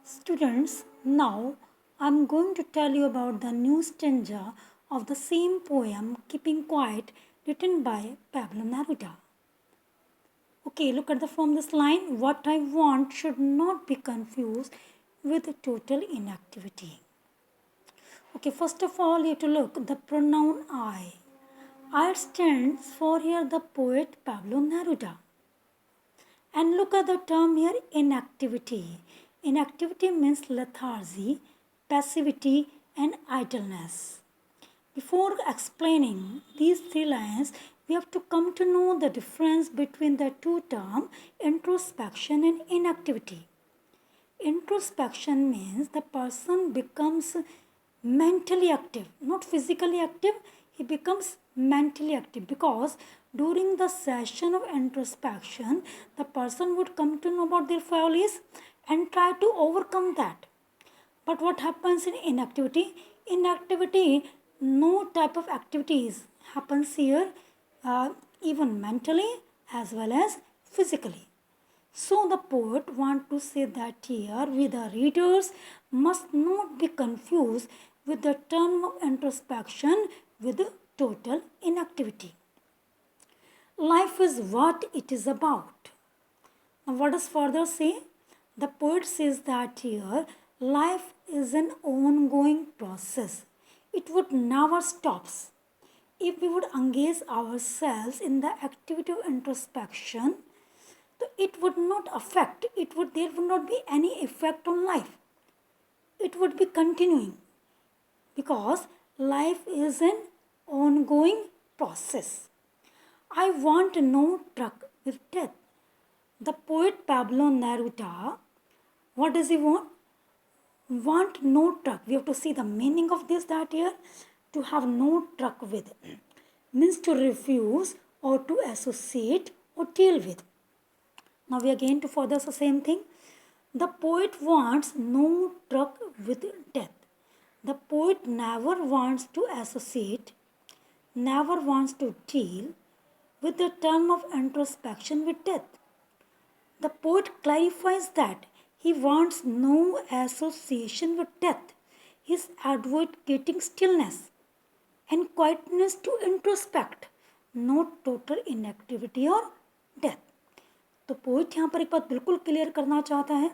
Students, now I'm going to tell you about the new stanza of the same poem, Keeping Quiet, written by Pablo Neruda. Okay, look at the from this line. What I want should not be confused with total inactivity. Okay, first of all, you have to look the pronoun I. I stands for here the poet Pablo Neruda. And look at the term here inactivity. Inactivity means lethargy, passivity, and idleness. Before explaining these three lines, we have to come to know the difference between the two terms introspection and inactivity. Introspection means the person becomes mentally active, not physically active, he becomes mentally active because during the session of introspection, the person would come to know about their follies and try to overcome that. But what happens in inactivity? Inactivity, no type of activities happens here, even mentally as well as physically. So the poet want to say that here we the readers must not be confused with the term of introspection with total inactivity. Life is what it is about. Now what does further say? The poet says that here life is an ongoing process. It would never stop. If we would engage ourselves in the activity of introspection, it would not affect, there would not be any effect on life. It would be continuing because life is an ongoing process. I want no truck with death. The poet Pablo Neruda, what does he want? Want no truck. We have to see the meaning of this that here. To have no truck with means to refuse or to associate or deal with. Now we are going to further the same thing. The poet wants no truck with death. The poet never wants to associate, never wants to deal with the term of introspection with death. The poet clarifies that he wants no association with death. He is advocating stillness and quietness to introspect, not total inactivity or death. तो poet यहाँ पर एक बात बिल्कुल clear करना चाहता है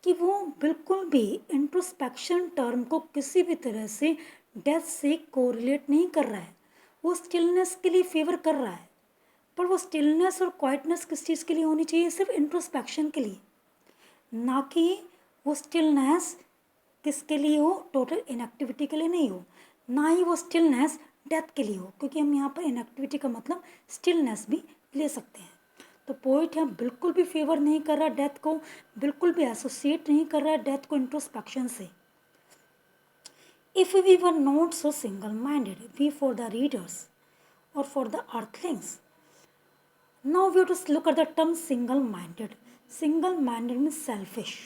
कि वो बिल्कुल भी इंट्रोस्पेक्शन टर्म को किसी भी तरह से डेथ से कोरिलेट नहीं कर रहा है. वो स्टिलनेस के लिए फेवर कर रहा है, पर वो स्टिलनेस और क्वाइटनेस किस चीज़ के लिए होनी चाहिए? सिर्फ इंट्रोस्पेक्शन के लिए, ना कि वो स्टिलनेस किसके लिए हो? टोटल इनएक्टिविटी के लिए नहीं हो, ना ही वो स्टिलनेस डेथ के लिए हो, क्योंकि हम यहाँ पर इनएक्टिविटी का मतलब स्टिलनेस भी ले सकते हैं. तो पोइट यहाँ बिल्कुल भी फेवर नहीं कर रहा डेथ को, बिल्कुल भी एसोसिएट नहीं कर रहा है डेथ को इंट्रोस्पेक्शन से. If we were not so single minded, we for the readers और for the earthlings. Now we have to look at the term single minded. Single minded means selfish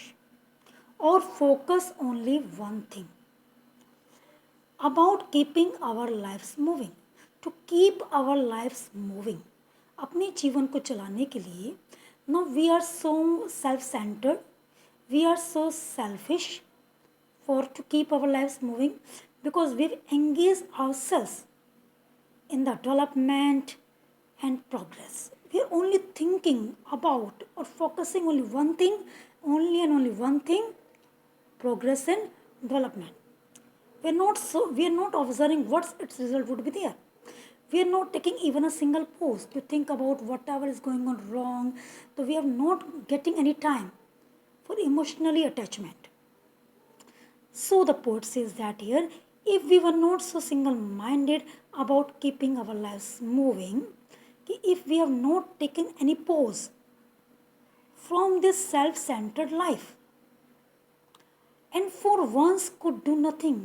और focus only one thing about keeping our lifes moving. To keep our lifes moving, अपने जीवन को चलाने के लिए. No we are so self centred, we are so selfish for to keep our lifes moving because we engage ourselves in the development and progress. We are only thinking about or focusing only one thing, only and only one thing, progress and development. We are not observing what its result would be there. We are not taking even a single pause to think about whatever is going on wrong. So we are not getting any time for emotionally attachment. So the poet says that here, if we were not so single-minded about keeping our lives moving, if we have not taken any pause from this self-centered life and for once could do nothing.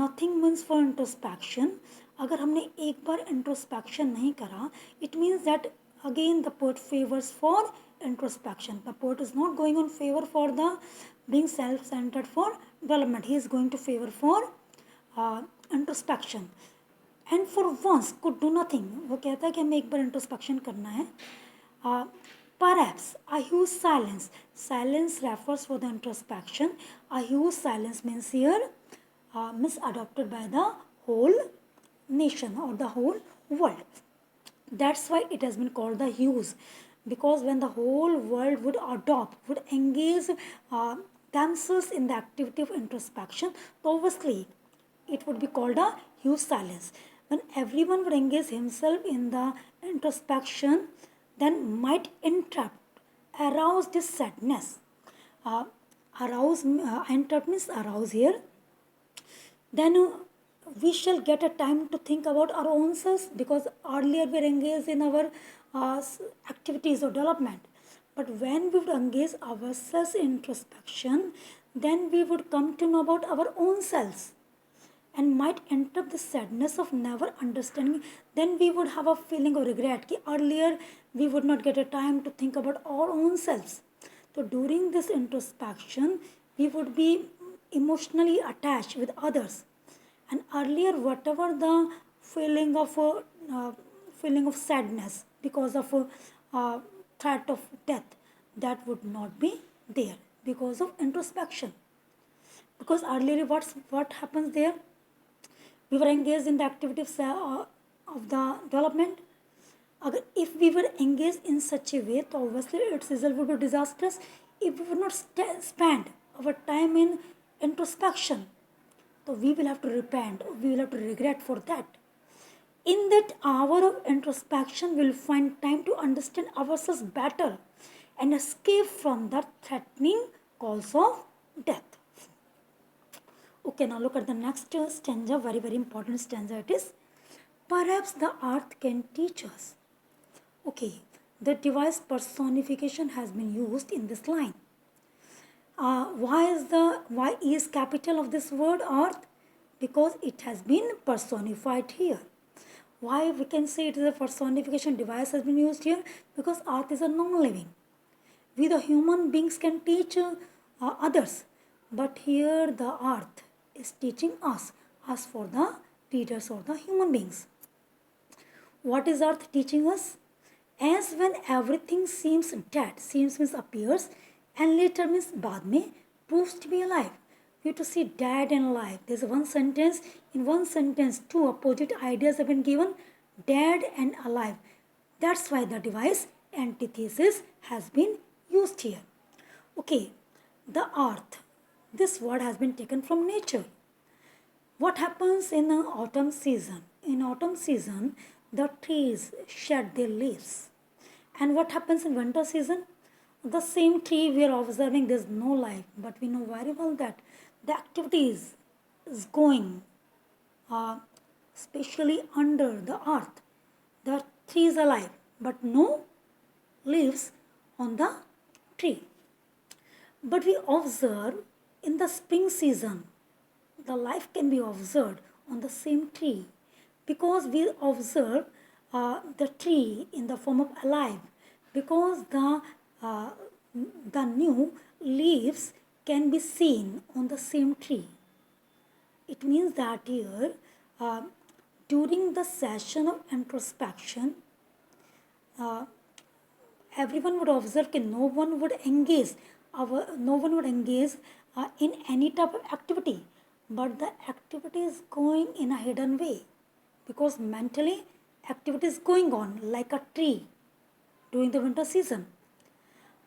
Nothing means for introspection. अगर हमने एक बार introspection नहीं करा, it means that again the poet favors for introspection. The poet is not going on favor for the being self-centered for development. He is going to favor for introspection. And for once could do nothing. वो कहता है कि हमें एक बार introspection करना है, Perhaps a huge silence. Silence refers for the introspection. A huge silence means here misadopted by the whole nation or the whole world. That's why it has been called the hues, because when the whole world would adopt, would engage themselves in the activity of introspection, so obviously it would be called a huge silence. When everyone would engage himself in the introspection, then might interrupt, arouse this sadness. Interrupt means arouse here, then we shall get a time to think about our own selves, because earlier we were engaged in our activities of development. But when we would engage ourselves in introspection, then we would come to know about our own selves and might interrupt the sadness of never understanding. Then we would have a feeling of regret. Ki earlier we would not get a time to think about our own selves. So during this introspection, we would be emotionally attached with others. And earlier, whatever the feeling of sadness because of threat of death, that would not be there because of introspection. Because earlier, what happens there? We were engaged in the activity of the development. If we were engaged in such a way, so obviously its result would be disastrous. If we would not spend our time in introspection, so we will have to repent, we will have to regret for that. In that hour of introspection, we will find time to understand ourselves better and escape from the threatening cause of death. Okay, now look at the next stanza, very, very important stanza it is. Perhaps the earth can teach us. Okay, the device personification has been used in this line. Why is capital of this word earth? Because it has been personified here. Why we can say it is a personification device has been used here? Because earth is a non-living. We the human beings can teach others, but here the earth is teaching us for the teachers or the human beings. What is earth teaching us? As when everything seems dead, seems means appears, and later means baad mein proves to be alive. We have to see dead and alive. There's one sentence. In one sentence, two opposite ideas have been given, dead and alive. That's why the device antithesis has been used here. Okay, the earth. This word has been taken from nature. What happens in the autumn season? In autumn season, the trees shed their leaves. And what happens in winter season? The same tree we are observing, there is no life, but we know very well that the activity is going, especially under the earth. The tree is alive, but no leaves on the tree. But we observe in the spring season, the life can be observed on the same tree, because we observe the tree in the form of alive, because the new leaves can be seen on the same tree. It means that here, during the session of introspection, everyone would observe that no one would engage in any type of activity, but the activity is going in a hidden way, because mentally activity is going on like a tree during the winter season.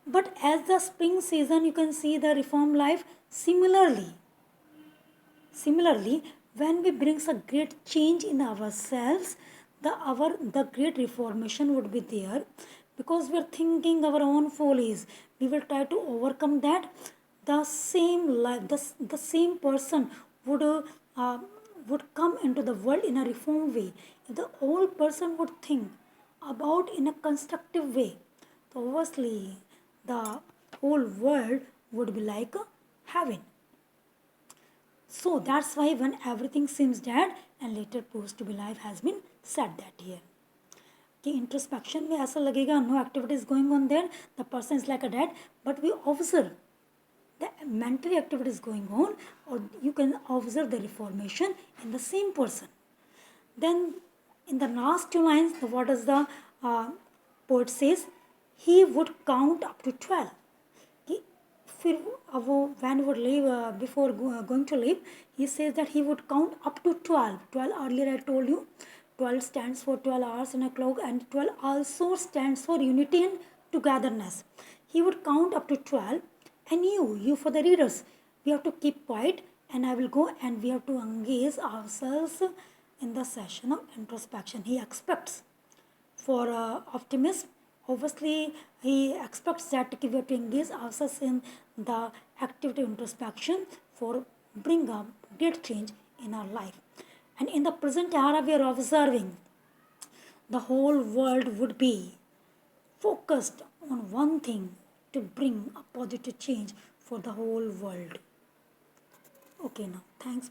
But as the spring season, you can see the reform life. Similarly, when we bring a great change in ourselves, the great reformation would be there, because we are thinking our own follies. We will try to overcome that. The same life, the same person would come into the world in a reformed way. If the old person would think about in a constructive way, so obviously the whole world would be like a heaven. So that's why when everything seems dead and later proves to be life has been said that here. कि introspection में ऐसा लगेगा no activity is going on there, the person is like a dead, but we observe the mental activity is going on, or you can observe the reformation in the same person. Then in the last two lines, what does the poet says? he would count up to 12. कि फिर अब वो when would leave before going to leave, he says that he would count up to 12. 12 earlier I told you, 12 stands for 12 hours in a clock, and 12 also stands for unity and togetherness. He would count up to 12, and you for the readers, we have to keep quiet, and I will go and we have to engage ourselves in the session of introspection. He expects for optimism, obviously he expects that we have to engage ourselves in the activity of introspection for bring a great change in our life. And in the present era we are observing the whole world would be focused on one thing to bring a positive change for the whole world. Okay, now thanks.